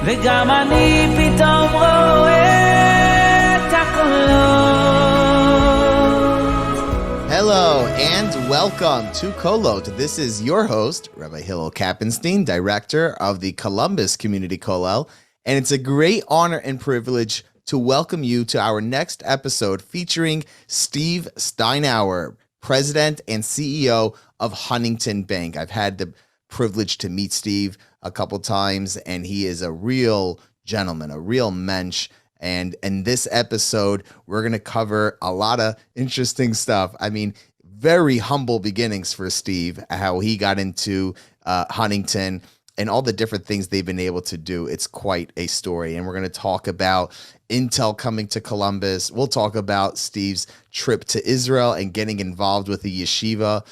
וגם אני פתאום רואה את הקולות. Hello and welcome to Kolot. This is your host, Rabbi Hillel Kappenstein, director of the Columbus Community Kollel, and it's a great honor and privilege to welcome you to our next episode featuring Steve Steinour, President and CEO of Huntington Bank. I've had the privilege to meet Steve a couple times, and he is a real gentleman, a real mensch. And in this episode, we're going to cover a lot of interesting stuff. I mean, very humble beginnings for Steve, how he got into Huntington and all the different things they've been able to do. It's quite a story. And we're going to talk about Intel coming to Columbus. We'll talk about Steve's trip to Israel and getting involved with the yeshiva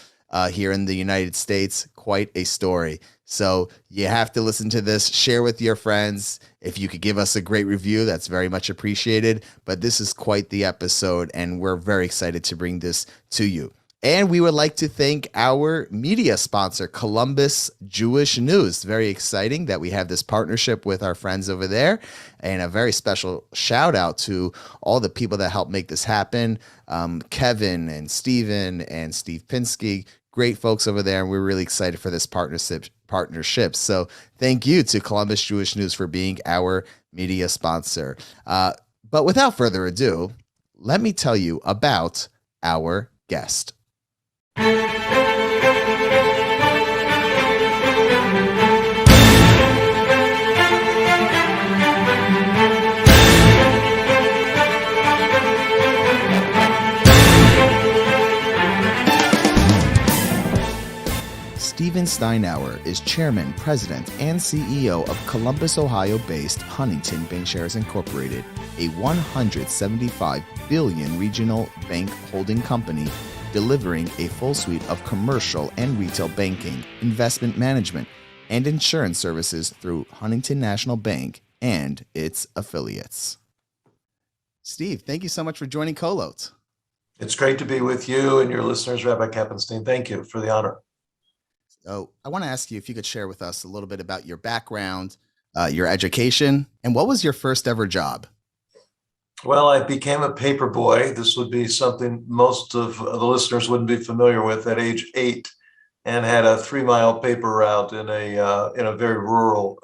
here in the United States. Quite a story. So you have to listen to this, share with your friends. If you could give us a great review, that's very much appreciated. But this is quite the episode, and we're very excited to bring this to you. And we would like to thank our media sponsor, Columbus Jewish News. Very exciting that we have this partnership with our friends over there. And a very special shout out to all the people that helped make this happen. Kevin and Steven and Steve Pinsky, great folks over there. And we're really excited for this partnership. So thank you to Columbus Jewish News for being our media sponsor. But without further ado, let me tell you about our guest. Steven Steinour is Chairman, President, and CEO of Columbus, Ohio-based Huntington Bankshares Incorporated, a $175 billion regional bank holding company delivering a full suite of commercial and retail banking, investment management, and insurance services through Huntington National Bank and its affiliates. Steve, thank you so much for joining Kolot. It's great to be with you and your listeners, Rabbi Kappenstein. Thank you for the honor. So I want to ask you if you could share with us a little bit about your background, your education, and what was your first ever job? Well, I became a paper boy. This would be something most of the listeners wouldn't be familiar with at age 8, and had a 3-mile paper route in a very rural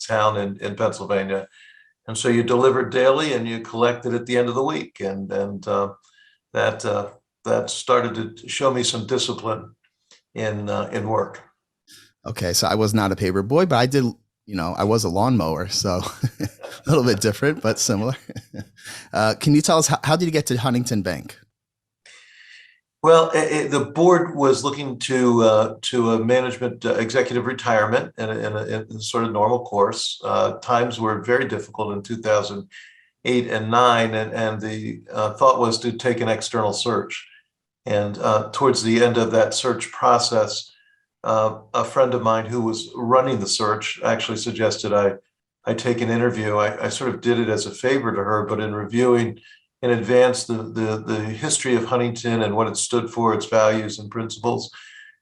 town in Pennsylvania. And so you delivered daily and you collected at the end of the week. And that started to show me some discipline in work. Okay, so I was not a paper boy, but I did, I was a lawnmower, so a little bit different, but similar. Can you tell us, how did you get to Huntington Bank? Well, the board was looking to a management executive retirement in a sort of normal course. Times were very difficult in 2008 and 9, and the thought was to take an external search. And towards the end of that search process, a friend of mine who was running the search actually suggested I take an interview. I sort of did it as a favor to her, but in reviewing in advance the history of Huntington and what it stood for, its values and principles,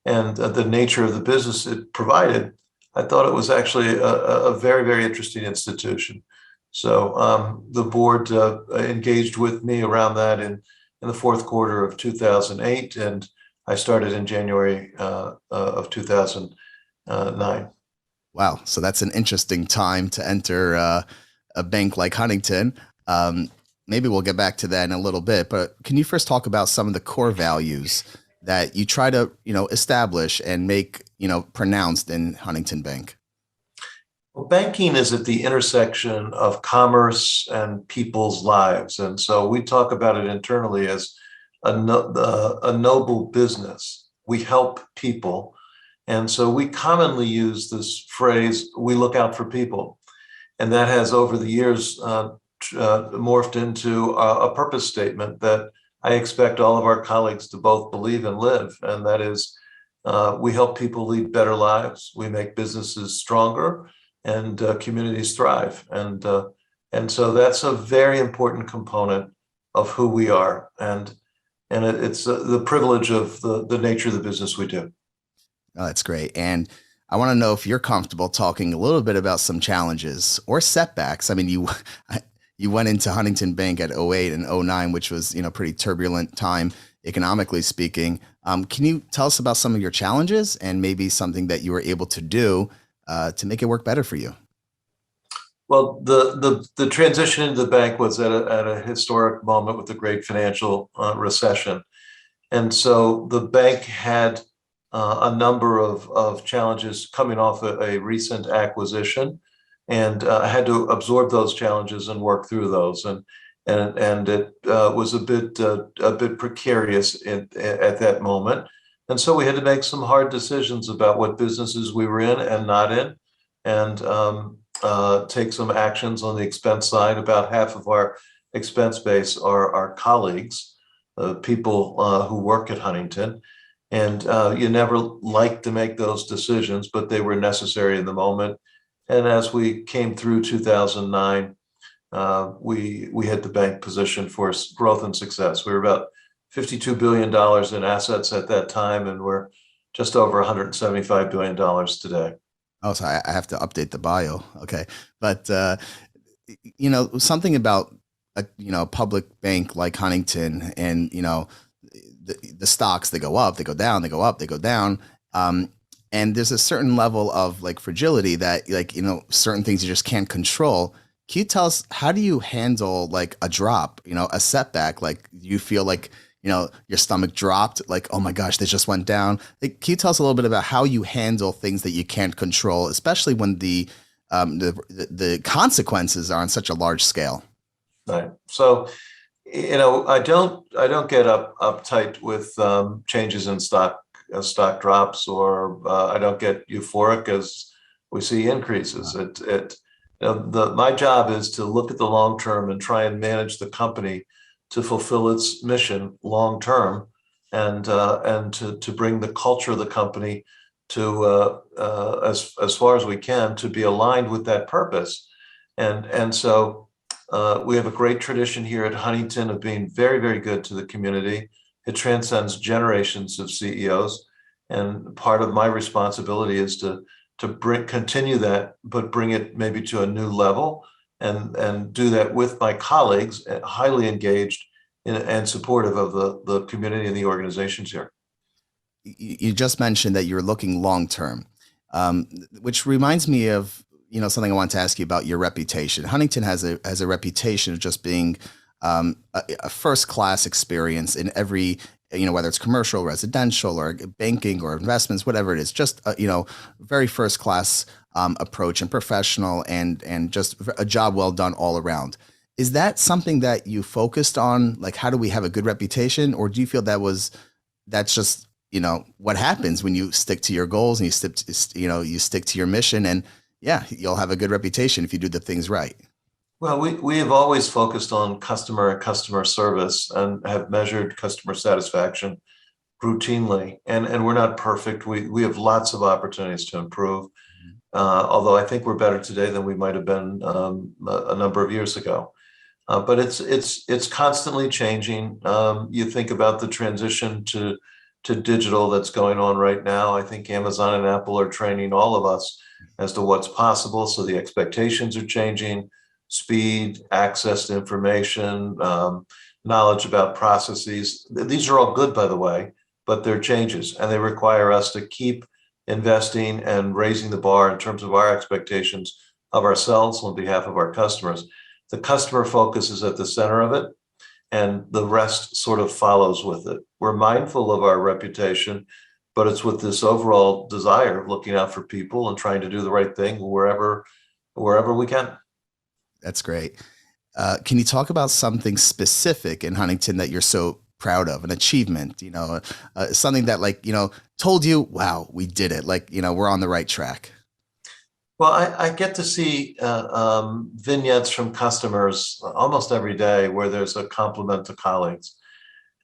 and the nature of the business it provided, I thought it was actually a very, very interesting institution. So the board engaged with me around that in the fourth quarter of 2008, and I started in January of 2009. Wow. So that's an interesting time to enter a bank like Huntington. Maybe we'll get back to that in a little bit, but can you first talk about some of the core values that you try to, establish and make, pronounced in Huntington Bank? Well, banking is at the intersection of commerce and people's lives. And so we talk about it internally as a noble business. We help people. And so we commonly use this phrase, we look out for people. And that has over the years morphed into a purpose statement that I expect all of our colleagues to both believe and live. And that is, we help people lead better lives. We make businesses stronger and communities thrive. And so that's a very important component of who we are. And it's the privilege of the nature of the business we do. Oh, that's great. And I want to know if you're comfortable talking a little bit about some challenges or setbacks. I mean, you you went into Huntington Bank at '08 and '09, which was, pretty turbulent time economically speaking. Can you tell us about some of your challenges and maybe something that you were able to do to make it work better for you? Well, the transition into the bank was at a historic moment with the great financial recession. And so the bank had a number of challenges coming off a recent acquisition, and I had to absorb those challenges and work through those. And it was a bit precarious at that moment. And so we had to make some hard decisions about what businesses we were in and not in, and take some actions on the expense side. About half of our expense base are our colleagues, people who work at Huntington. And you never like to make those decisions, but they were necessary in the moment. And as we came through 2009, we had the bank positioned for growth and success. We were about $52 billion in assets at that time, and we're just over $175 billion today. Oh, so I have to update the bio. Okay. But, something about a public bank like Huntington and, the stocks, they go up, they go down, they go up, they go down. And there's a certain level of like fragility that certain things you just can't control. Can you tell us, how do you handle like a drop, a setback? Like you feel like, your stomach dropped, like, oh my gosh, this just went down. Like, can you tell us a little bit about how you handle things that you can't control, especially when the consequences are on such a large scale? Right. So, I don't get uptight with changes in stock drops, or I don't get euphoric as we see increases. My job is to look at the long term and try and manage the company to fulfill its mission long term, and to bring the culture of the company to as far as we can to be aligned with that purpose. And so we have a great tradition here at Huntington of being very, very good to the community. It transcends generations of CEOs, and part of my responsibility is to continue that, but bring it maybe to a new level, and do that with my colleagues, highly engaged and supportive of the community and the organizations here. You just mentioned that you're looking long term, which reminds me of something I want to ask you about your reputation. Huntington has a reputation of just being a first class experience in every, whether it's commercial, residential, or banking, or investments, whatever it is, just very first class approach, and professional, and just a job well done all around. Is that something that you focused on? Like, how do we have a good reputation? Or do you feel that's just, what happens when you stick to your goals and you stick to your mission, and yeah, you'll have a good reputation if you do the things right? Well, we have always focused on customer service, and have measured customer satisfaction routinely. And we're not perfect. We have lots of opportunities to improve. Although I think we're better today than we might have been a number of years ago. But it's constantly changing. You think about the transition to digital that's going on right now. I think Amazon and Apple are training all of us as to what's possible. So the expectations are changing: speed, access to information, knowledge about processes. These are all good, by the way, but they're changes, and they require us to keep investing and raising the bar in terms of our expectations of ourselves on behalf of our customers. The customer focus is at the center of it, and the rest sort of follows with it. We're mindful of our reputation, but it's with this overall desire of looking out for people and trying to do the right thing wherever we can. That's great. Can you talk about something specific in Huntington that you're so proud of, an achievement, something that told you, wow, we did it. We're on the right track. Well, I get to see vignettes from customers almost every day where there's a compliment to colleagues,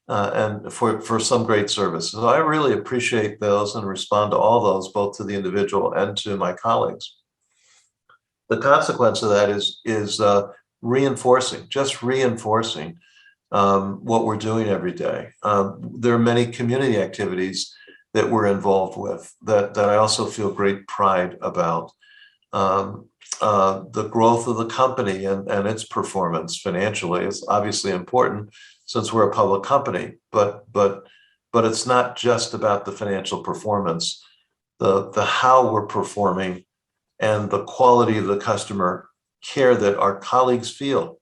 and for some great service. So I really appreciate those and respond to all those, both to the individual and to my colleagues. The consequence of that is reinforcing what we're doing every day. There are many community activities that we're involved with that I also feel great pride about. The growth of the company and its performance financially is obviously important since we're a public company, but it's not just about the financial performance. The how we're performing and the quality of the customer care that our colleagues feel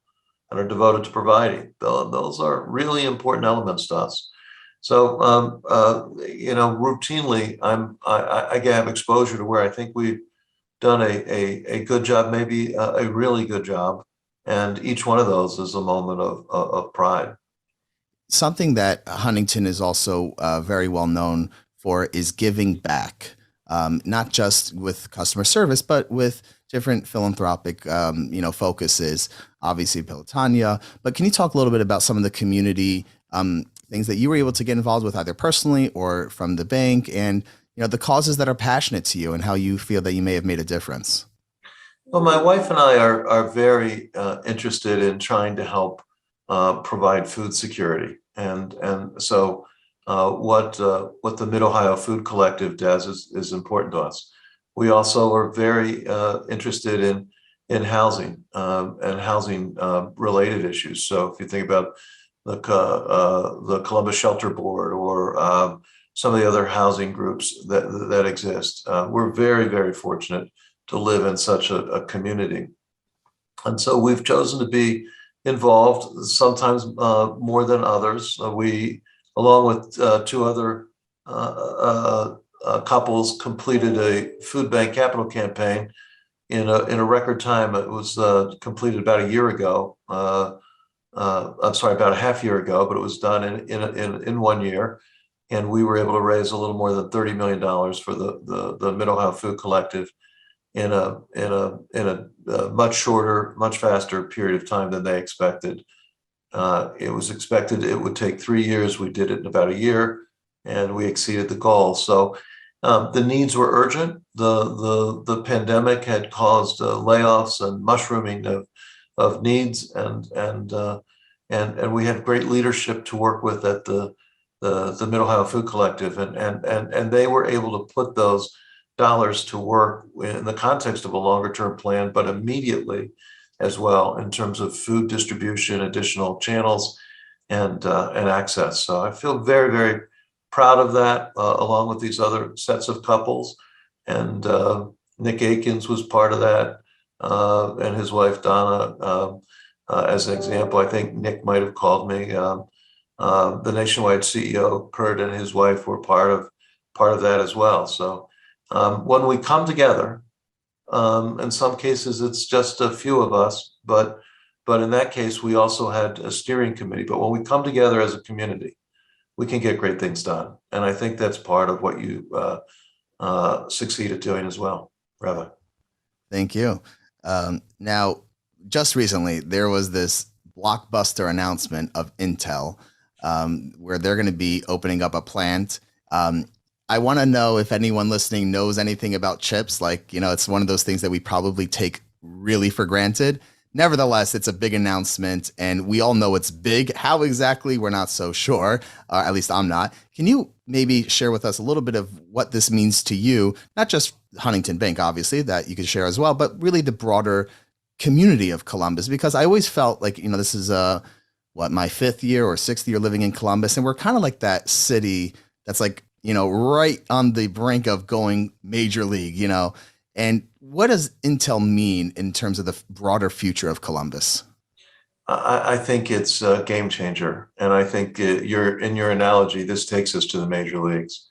and are devoted to providing. Those are really important elements to us. So, routinely, I have exposure to where I think we've done a good job, maybe a really good job, and each one of those is a moment of pride. Something that Huntington is also very well known for is giving back, not just with customer service, but with different philanthropic, focuses, obviously Pelotonia. But can you talk a little bit about some of the community things that you were able to get involved with, either personally or from the bank, and the causes that are passionate to you and how you feel that you may have made a difference? Well, my wife and I are very interested in trying to help provide food security, and so what the Mid-Ohio Food Collective does is important to us. We also are very interested in housing and housing related issues. So if you think about the Columbus Shelter Board or some of the other housing groups that exist, we're very, very fortunate to live in such a community. And so we've chosen to be involved, sometimes more than others. We, along with two other couples, completed a food bank capital campaign in a record time. It was completed about a year ago. I'm sorry, about a half year ago, but it was done in 1 year. And we were able to raise a little more than $30 million for the Mid-Ohio Food Collective in a much shorter, much faster period of time than they expected. It was expected it would take 3 years. We did it in about a year, and we exceeded the goal. So the needs were urgent. The pandemic had caused layoffs and mushrooming of needs, and we had great leadership to work with at the Mid-Ohio Food Collective, and they were able to put those dollars to work in the context of a longer term plan, but immediately as well in terms of food distribution, additional channels, and access. So I feel very, very proud of that, along with these other sets of couples. And Nick Akins was part of that, and his wife Donna. As an example, I think Nick might have called me. The Nationwide CEO Kurt and his wife were part of that as well. So when we come together, in some cases it's just a few of us, but in that case we also had a steering committee. But when we come together as a community, we can get great things done, and I think that's part of what you succeed at doing as well, Rabbi. Thank you. Now, just recently there was this blockbuster announcement of Intel, where they're going to be opening up a plant. I want to know if anyone listening knows anything about chips. It's one of those things that we probably take really for granted. Nevertheless, it's a big announcement, and we all know it's big. How exactly, we're not so sure. At least I'm not. Can you maybe share with us a little bit of what this means to you? Not just Huntington Bank, obviously, that you could share as well, but really the broader community of Columbus, because I always felt like, this is my 5th year or 6th year living in Columbus, and we're kind of like that city that's right on the brink of going major league, and what does Intel mean in terms of the broader future of Columbus? I think it's a game changer, and I think in your analogy, this takes us to the major leagues.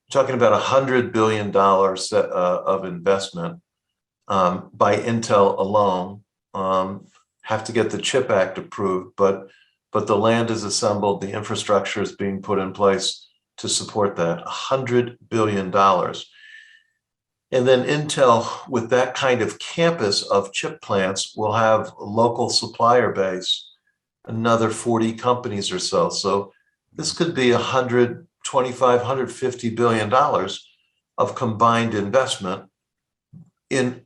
We're talking about $100 billion of investment by Intel alone. Have to get the CHIP Act approved, but the land is assembled, the infrastructure is being put in place to support that. $100 billion. And then Intel, with that kind of campus of chip plants, will have a local supplier base, another 40 companies or so. So this could be $125, $150 billion of combined investment in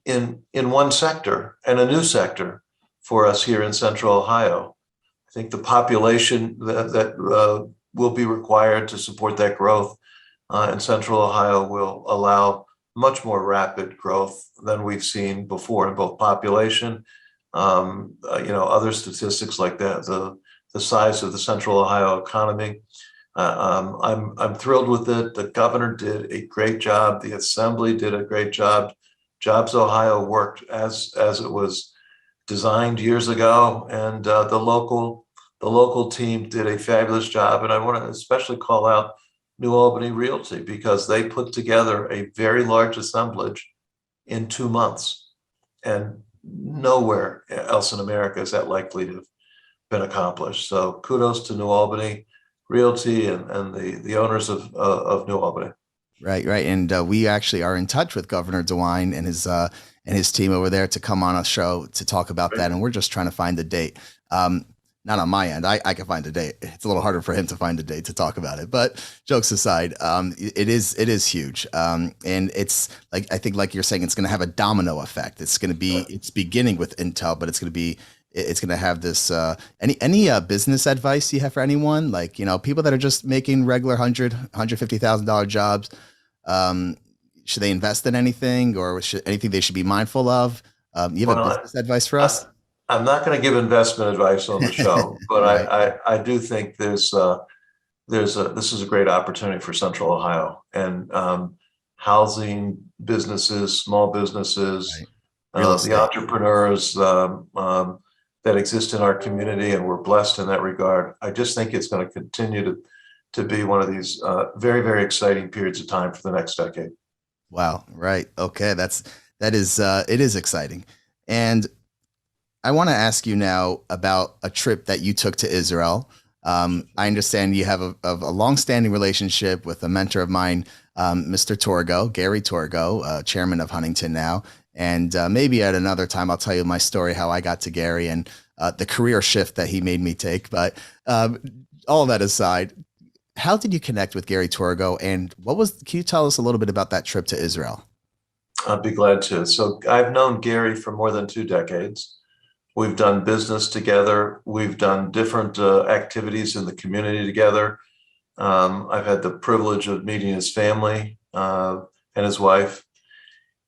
one sector, and a new sector for us here in Central Ohio. I think the population that will be required to support that growth in Central Ohio will allow much more rapid growth than we've seen before in both population. Other statistics like that, the size of the Central Ohio economy. I'm thrilled with it. The governor did a great job. The assembly did a great job. Jobs Ohio worked as it was designed years ago, and the local team did a fabulous job. And I want to especially call out New Albany Realty, because they put together a very large assemblage in 2 months, and nowhere else in America is that likely to have been accomplished. So kudos to New Albany Realty and the owners of New Albany. Right, right. And we actually are in touch with Governor DeWine and his team over there to come on a show to talk about that. And we're just trying to find a date. Not on my end. I can find a date. It's a little harder for him to find a date to talk about it. But jokes aside, it is huge. And it's like, I think like you're saying, it's going to have a domino effect. It's going to be, it's beginning with Intel, but it's going to have this, any business advice you have for anyone? Like, people that are just making regular $150,000 jobs, should they invest in anything, or anything they should be mindful of? You have a business advice for us? I'm not going to give investment advice on the show, but right. I do think this is a great opportunity for Central Ohio, and housing businesses, small businesses, right. The entrepreneurs that exist in our community, and we're blessed in that regard. I just think it's going to continue to be one of these very, very exciting periods of time for the next decade. Wow. Right. Okay. It is exciting. And I want to ask you now about a trip that you took to Israel. I understand you have a long-standing relationship with a mentor of mine, Mr. Torgo, Gary Torgo, chairman of Huntington now. And maybe at another time, I'll tell you my story, how I got to Gary and the career shift that he made me take. But all that aside, how did you connect with Gary Torgo, and can you tell us a little bit about that trip to Israel? I'd be glad to. So I've known Gary for more than 2 decades. We've done business together. We've done different activities in the community together. I've had the privilege of meeting his family and his wife.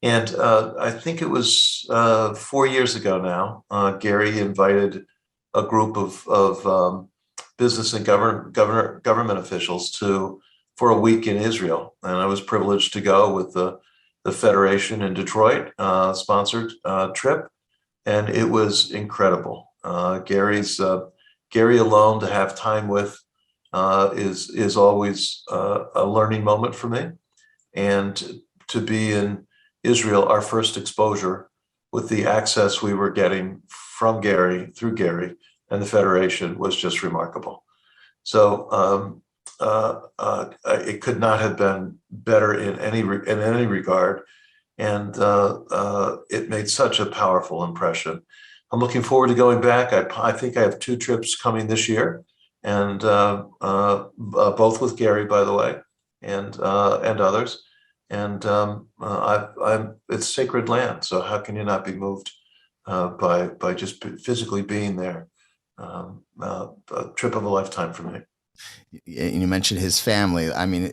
And I think it was 4 years ago now, Gary invited a group of business and government officials for a week in Israel. And I was privileged to go with the Federation in Detroit sponsored trip. And it was incredible. Gary alone to have time with is always a learning moment for me. And to be in Israel, our first exposure with the access we were getting from Gary, through Gary and the Federation, was just remarkable. So it could not have been better in any regard. And it made such a powerful impression. I'm looking forward to going back. I think I have 2 trips coming this year, and both with Gary, by the way, and others. And it's sacred land. So how can you not be moved by just physically being there? A trip of a lifetime for me. You mentioned his family. I mean,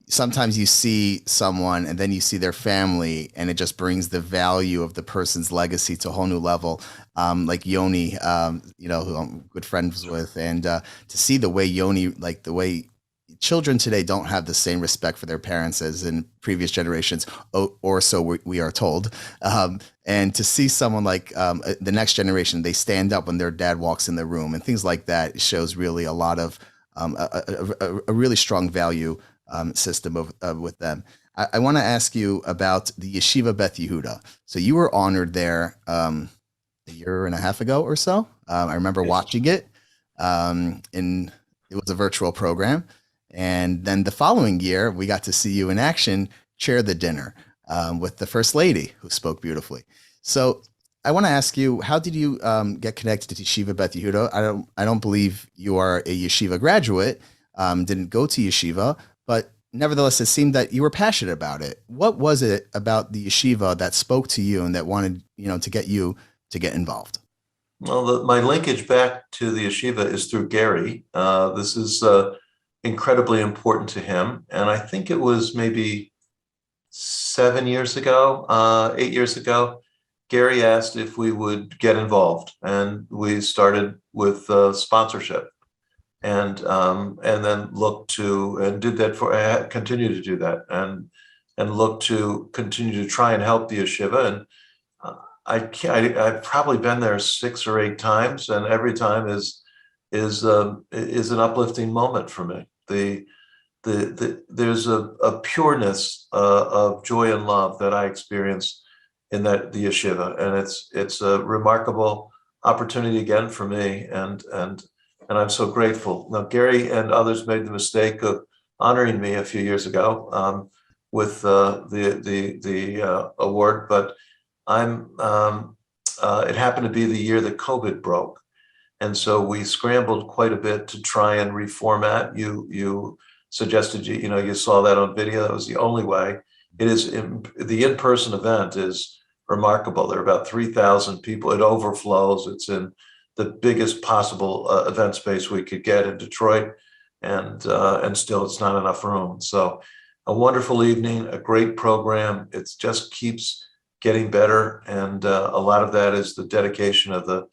sometimes you see someone and then you see their family, and it just brings the value of the person's legacy to a whole new level. Like Yoni, who I'm good friends with, and to see the way Yoni, like the way children today don't have the same respect for their parents as in previous generations, or so we are told. And to see someone like the next generation, they stand up when their dad walks in the room, and things like that shows really a lot of a really strong value system with them. I want to ask you about the Yeshiva Beth Yehuda. So you were honored there a year and a half ago or so. I remember watching it. It was a virtual program. And then the following year, we got to see you in action, chair the dinner with the First Lady, who spoke beautifully. So I want to ask you, how did you get connected to Yeshiva Beth Yehuda? I don't believe you are a Yeshiva graduate, didn't go to Yeshiva, but nevertheless, it seemed that you were passionate about it. What was it about the Yeshiva that spoke to you and that wanted, to get you to get involved? Well, my linkage back to the Yeshiva is through Gary. This is incredibly important to him. And I think it was maybe 8 years ago, Gary asked if we would get involved, and we started with sponsorship, and then looked to and did that for continue to do that, and look to continue to try and help the yeshiva. And I've probably been there 6 or 8 times, and every time is an uplifting moment for me. There's a pureness of joy and love that I experience in the yeshiva, and it's a remarkable opportunity again for me, and I'm so grateful. Now, Gary and others made the mistake of honoring me a few years ago with the award, but it happened to be the year that COVID broke, and so we scrambled quite a bit to try and reformat. You suggested you saw that on video. That was the only way. The in-person event is remarkable. There are about 3,000 people. It overflows. It's in the biggest possible event space we could get in Detroit, and still it's not enough room. So a wonderful evening, a great program. It just keeps getting better, and a lot of that is the dedication of the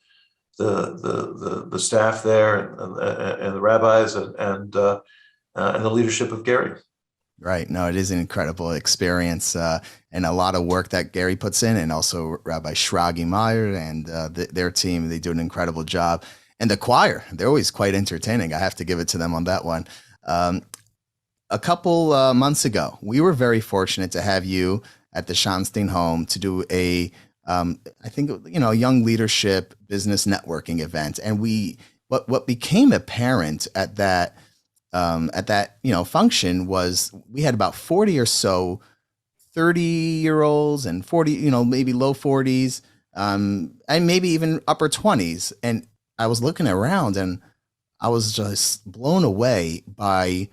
staff there, and the rabbis, and the leadership of Gary. Right. No, it is an incredible experience, and a lot of work that Gary puts in, and also Rabbi Shragi Meyer and their team. They do an incredible job. And the choir, they're always quite entertaining. I have to give it to them on that one. A couple months ago, we were very fortunate to have you at the Schonstein home to do a young leadership business networking event. And what became apparent at that function was we had about 40 or so 30-year-olds and 40, maybe low 40s, and maybe even upper 20s. And I was looking around and I was just blown away by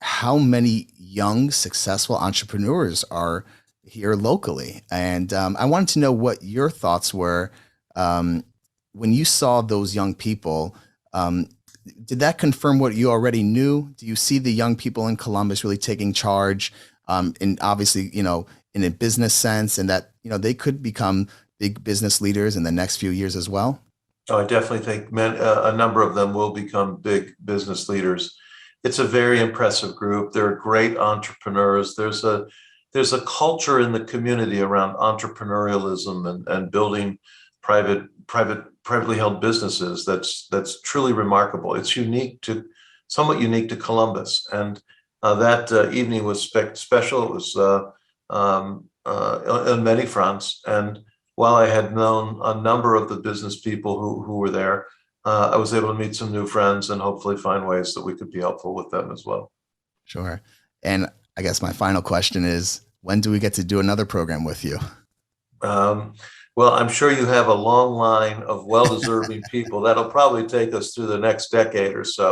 how many young, successful entrepreneurs are here locally. And I wanted to know what your thoughts were when you saw those young people. Did that confirm what you already knew? Do you see the young people in Columbus really taking charge, and obviously, in a business sense, and that, they could become big business leaders in the next few years as well? Oh, I definitely think a number of them will become big business leaders. It's a very impressive group. They're great entrepreneurs. There's a culture in the community around entrepreneurialism and building privately held businesses that's truly remarkable. It's somewhat unique to Columbus, and that evening was special. It was on many fronts, and while I had known a number of the business people who were there, I was able to meet some new friends and hopefully find ways that we could be helpful with them as well. Sure. And I guess my final question is, when do we get to do another program with you? Well, I'm sure you have a long line of well-deserving people. That'll probably take us through the next decade or so.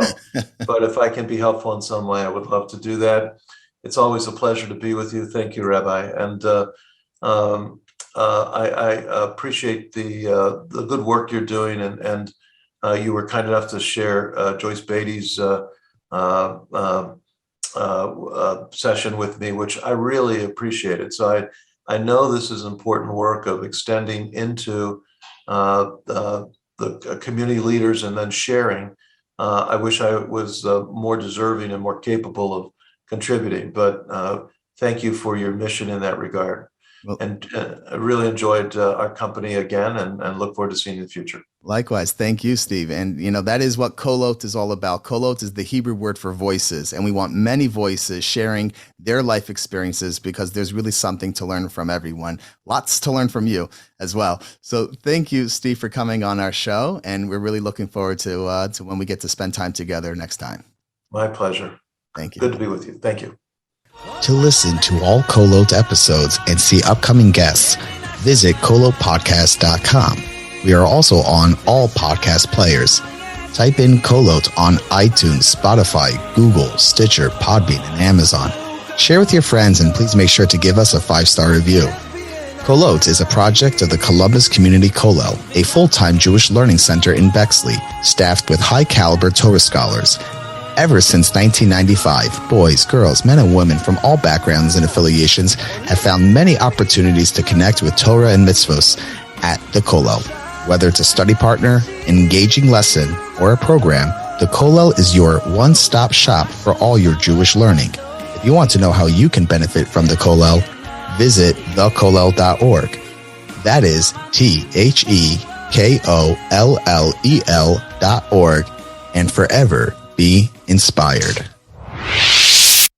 But if I can be helpful in some way, I would love to do that. It's always a pleasure to be with you. Thank you, Rabbi. And I appreciate the good work you're doing. And you were kind enough to share Joyce Beatty's session with me, which I really appreciated. So I know this is important work of extending into the community leaders and then sharing. I wish I was more deserving and more capable of contributing, but thank you for your mission in that regard. Well, and I really enjoyed our company again, and look forward to seeing you in the future. Likewise. Thank you, Steve. And, that is what Kolot is all about. Kolot is the Hebrew word for voices. And we want many voices sharing their life experiences, because there's really something to learn from everyone. Lots to learn from you as well. So thank you, Steve, for coming on our show. And we're really looking forward to when we get to spend time together next time. My pleasure. Thank you. Good to be with you. Thank you. To listen to all Kolot episodes and see upcoming guests, visit kolotpodcast.com. We are also on all podcast players. Type in Kolot on iTunes, Spotify, Google, Stitcher, Podbean, and Amazon. Share with your friends, and please make sure to give us a 5-star review. Kolot is a project of the Columbus Community Kollel, a full-time Jewish learning center in Bexley, staffed with high-caliber Torah scholars. Ever since 1995, boys, girls, men, and women from all backgrounds and affiliations have found many opportunities to connect with Torah and mitzvos at the Kollel. Whether it's a study partner, an engaging lesson, or a program, the Kollel is your one-stop shop for all your Jewish learning. If you want to know how you can benefit from the Kollel, visit thekollel.org. That is TheKollel.org, and forever be inspired.